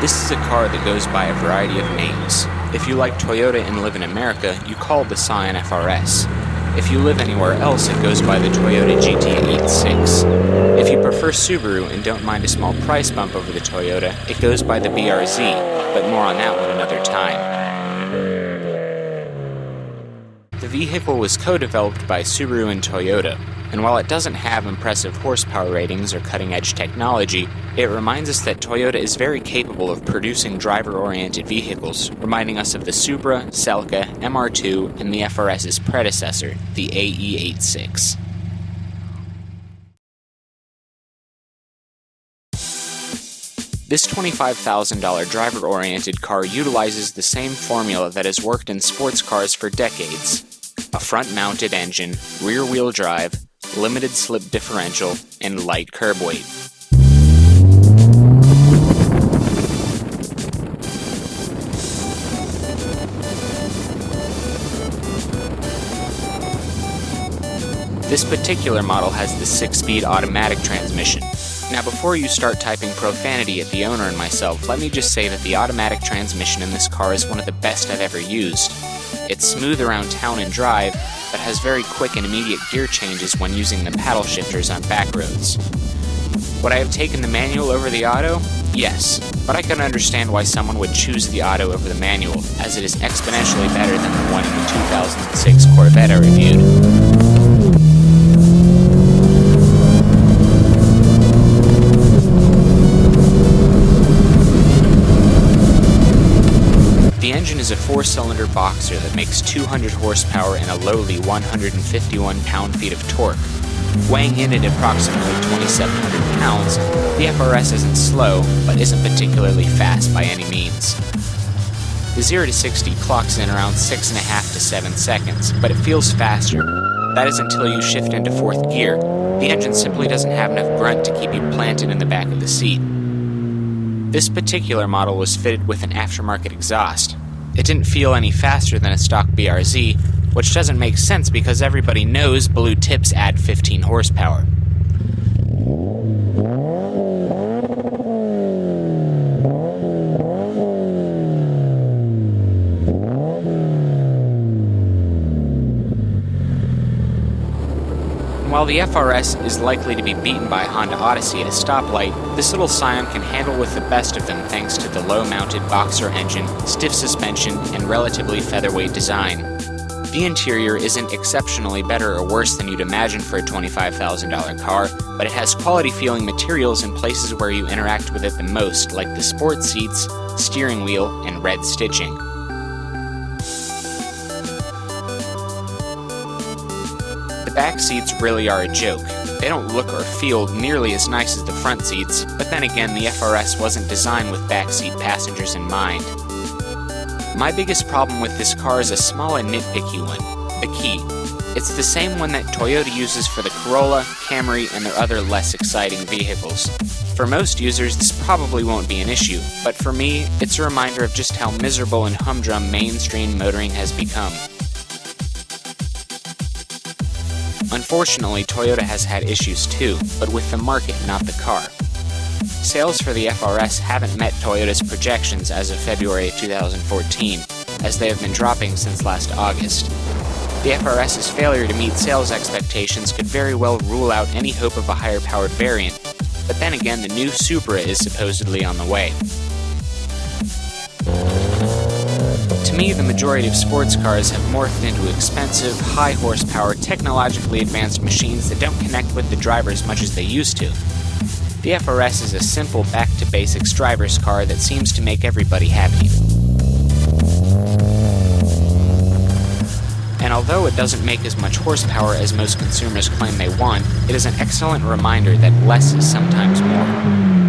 This is a car that goes by a variety of names. If you like Toyota and live in America, you call it the Scion FR-S. If you live anywhere else, it goes by the Toyota GT86. If you prefer Subaru and don't mind a small price bump over the Toyota, it goes by the BRZ, but more on that one another time. The vehicle was co-developed by Subaru and Toyota, and while it doesn't have impressive horsepower ratings or cutting-edge technology, it reminds us that Toyota is very capable of producing driver-oriented vehicles, reminding us of the Supra, Celica, MR2, and the FRS's predecessor, the AE86. This $25,000 driver-oriented car utilizes the same formula that has worked in sports cars for decades: a front-mounted engine, rear-wheel drive, limited slip differential, and light curb weight. This particular model has the 6-speed automatic transmission. Now before you start typing profanity at the owner and myself, let me just say that the automatic transmission in this car is one of the best I've ever used. It's smooth around town and drive, but has very quick and immediate gear changes when using the paddle shifters on back roads. Would I have taken the manual over the auto? Yes, but I can understand why someone would choose the auto over the manual, as it is exponentially better than the one in the 2006 Corvette I reviewed. The engine is a 4-cylinder boxer that makes 200 horsepower and a lowly 151 pound-feet of torque. Weighing in at approximately 2,700 pounds, the FR-S isn't slow, but isn't particularly fast by any means. The 0 to 60 clocks in around 6.5 to 7 seconds, but it feels faster. That is until you shift into 4th gear. The engine simply doesn't have enough grunt to keep you planted in the back of the seat. This particular model was fitted with an aftermarket exhaust. It didn't feel any faster than a stock BRZ, which doesn't make sense because everybody knows blue tips add 15 horsepower. While the FR-S is likely to be beaten by Honda Odyssey at a stoplight, this little Scion can handle with the best of them thanks to the low-mounted boxer engine, stiff suspension, and relatively featherweight design. The interior isn't exceptionally better or worse than you'd imagine for a $25,000 car, but it has quality-feeling materials in places where you interact with it the most, like the sport seats, steering wheel, and red stitching. The back seats really are a joke. They don't look or feel nearly as nice as the front seats, but then again, the FR-S wasn't designed with backseat passengers in mind. My biggest problem with this car is a small and nitpicky one: the key. It's the same one that Toyota uses for the Corolla, Camry, and their other less exciting vehicles. For most users, this probably won't be an issue, but for me, it's a reminder of just how miserable and humdrum mainstream motoring has become. Unfortunately, Toyota has had issues too, but with the market, not the car. Sales for the FR-S haven't met Toyota's projections as of February 2014, as they have been dropping since last August. The FR-S's failure to meet sales expectations could very well rule out any hope of a higher-powered variant, but then again, the new Supra is supposedly on the way. To me, the majority of sports cars have morphed into expensive, high-horsepower, technologically advanced machines that don't connect with the driver as much as they used to. The FR-S is a simple, back-to-basics driver's car that seems to make everybody happy. And although it doesn't make as much horsepower as most consumers claim they want, it is an excellent reminder that less is sometimes more.